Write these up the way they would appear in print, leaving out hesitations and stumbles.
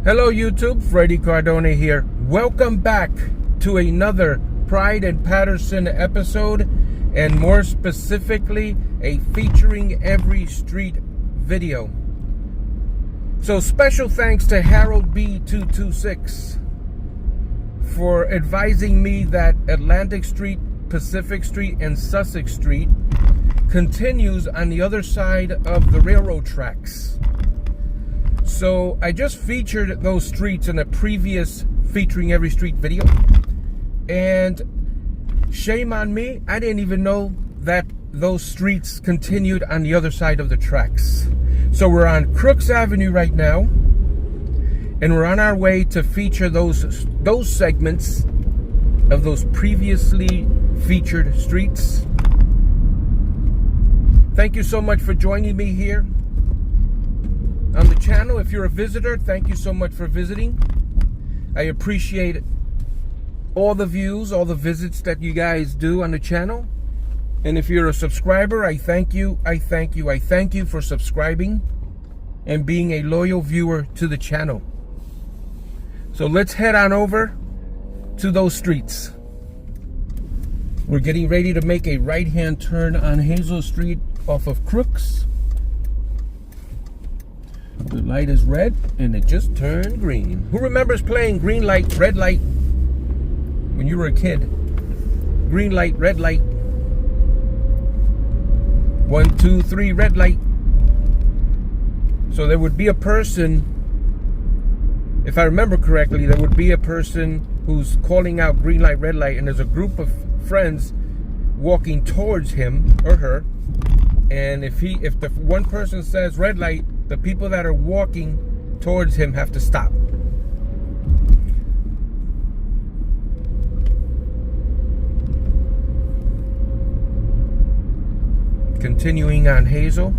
Hello YouTube, Freddie Cardone here. Welcome back to another Pride in Paterson episode, and more specifically, a featuring every street video. So special thanks to Harold B226 for advising me that Atlantic Street, Pacific Street, and Sussex Street continues on the other side of the railroad tracks. So I just featured those streets in a previous featuring every street video, and shame on me, I didn't even know that those streets continued on the other side of the tracks. So we're on Crooks Avenue right now, and we're on our way to feature those segments of those previously featured streets. Thank you so much for joining me here on the channel. If you're a visitor, thank you so much for visiting. I appreciate all the views, all the visits that you guys do on the channel. And if you're a subscriber, I thank you for subscribing and being a loyal viewer to the channel. So let's head on over to those streets. We're getting ready to make a right-hand turn on Hazel Street off of Crooks. The light is red and it just turned green. Who remembers playing green light, red light when you were a kid? Green light, red light. 1, 2, 3, red light. So there would be a person, if I remember correctly, there would be a person who's calling out green light, red light, and there's a group of friends walking towards him or her. And if the one person says red light, the people that are walking towards him have to stop. Continuing on Hazel.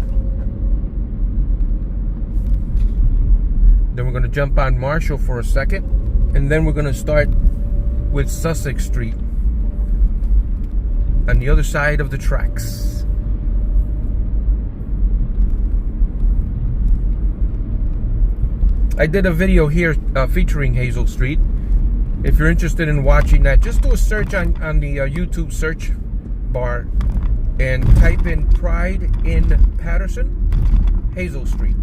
Then we're going to jump on Marshall for a second. And then we're going to start with Sussex Street on the other side of the tracks. I did a video here featuring Hazel Street. If you're interested in watching that, just do a search on the YouTube search bar and type in Pride in Paterson, Hazel Street,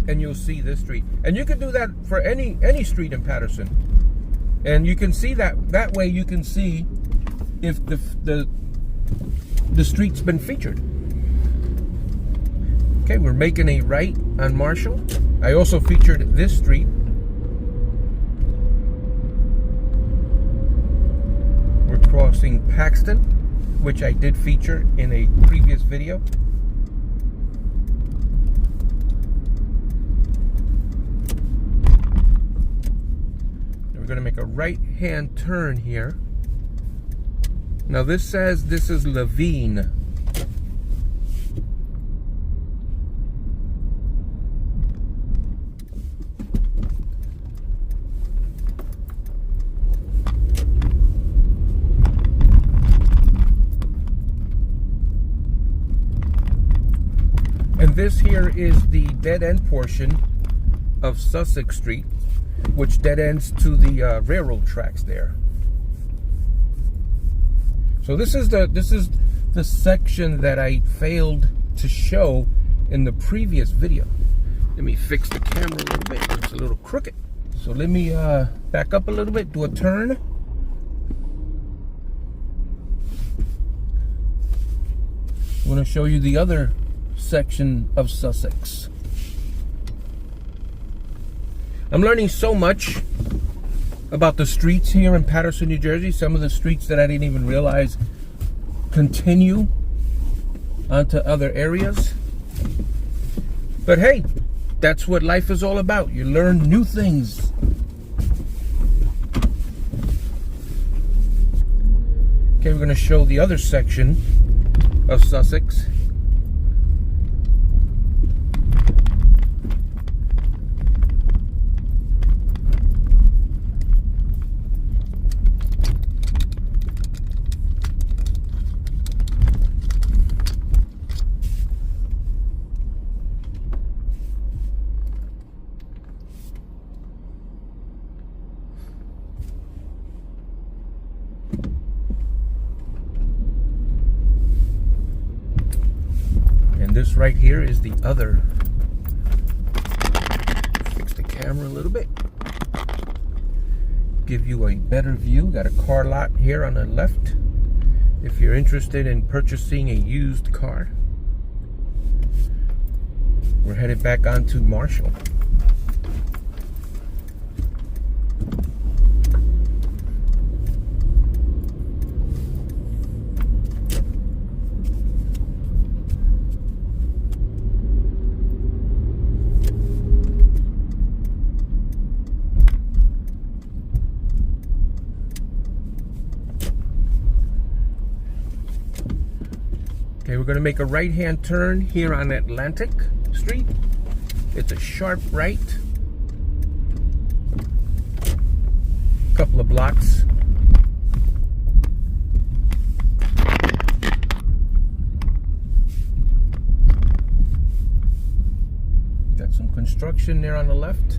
and you'll see this street. And you can do that for any street in Paterson. And you can see that way you can see if the street's been featured. Okay, we're making a right on Marshall. I also featured this street. We're crossing Paxton, which I did feature in a previous video. We're going to make a right-hand turn here. Now this says this is Levine. And this here is the dead end portion of Sussex Street, which dead ends to the railroad tracks there. So this is the section that I failed to show in the previous video. Let me fix the camera a little bit. It's a little crooked. So let me back up a little bit, do a turn. I'm going to show you the other section of Sussex. I'm learning so much about the streets here in Paterson, New Jersey. Some of the streets that I didn't even realize continue onto other areas. But hey, that's what life is all about. You learn new things. Okay, we're going to show the other section of Sussex. And this right here is the other. Fix the camera a little bit. Give you a better view. Got a car lot here on the left. If you're interested in purchasing a used car. We're headed back onto Marshall. Okay, we're going to make a right-hand turn here on Atlantic Street. It's a sharp right. Couple of blocks. Got some construction there on the left.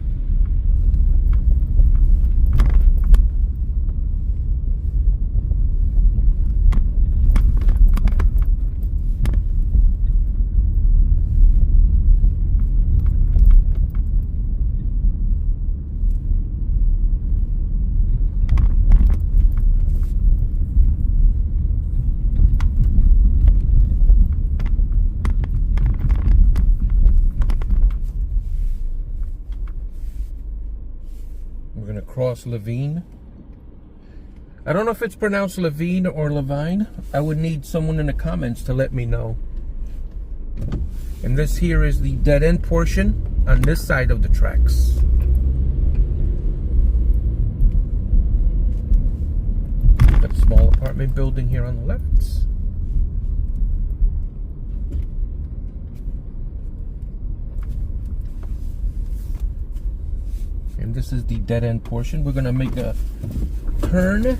We're going to cross Levine. I don't know if it's pronounced Levine or Levine. I would need someone in the comments to let me know. And this here is the dead end portion on this side of the tracks. Got a small apartment building here on the left. And this is the dead end portion. We're going to make a turn. And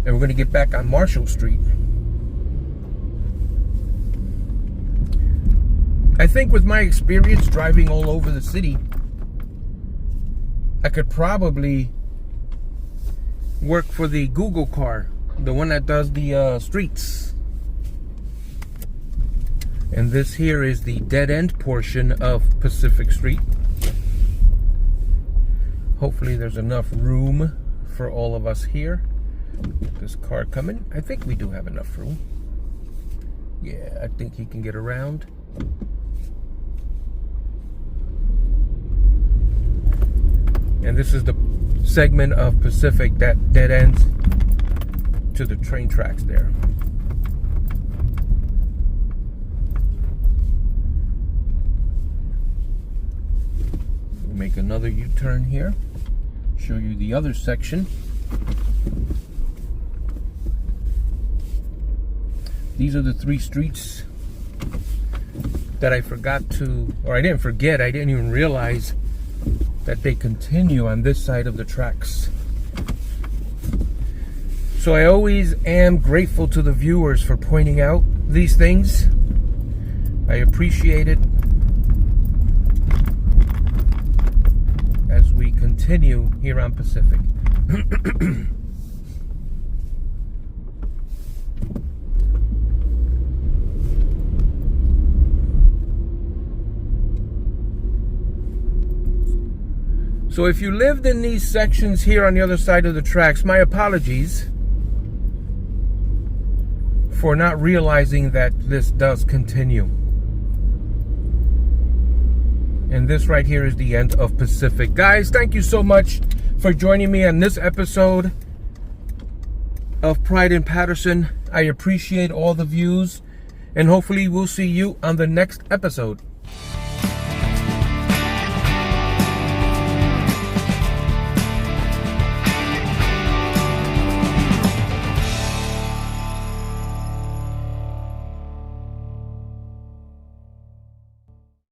we're going to get back on Marshall Street. I think with my experience driving all over the city, I could probably work for the Google car, the one that does the streets. And this here is the dead end portion of Pacific Street. Hopefully there's enough room for all of us here. This car coming. I think we do have enough room. Yeah, I think he can get around. And this is the segment of Pacific that dead ends to the train tracks there. We'll make another U-turn here. Show you the other section. These are the three streets that I forgot to, or I didn't forget, I didn't even realize that they continue on this side of the tracks. So I always am grateful to the viewers for pointing out these things. I appreciate it as we continue here on Pacific. So if you lived in these sections here on the other side of the tracks, my apologies for not realizing that this does continue. And this right here is the end of Pacific. Guys, thank you so much for joining me on this episode of Pride in Paterson. I appreciate all the views, and hopefully we'll see you on the next episode.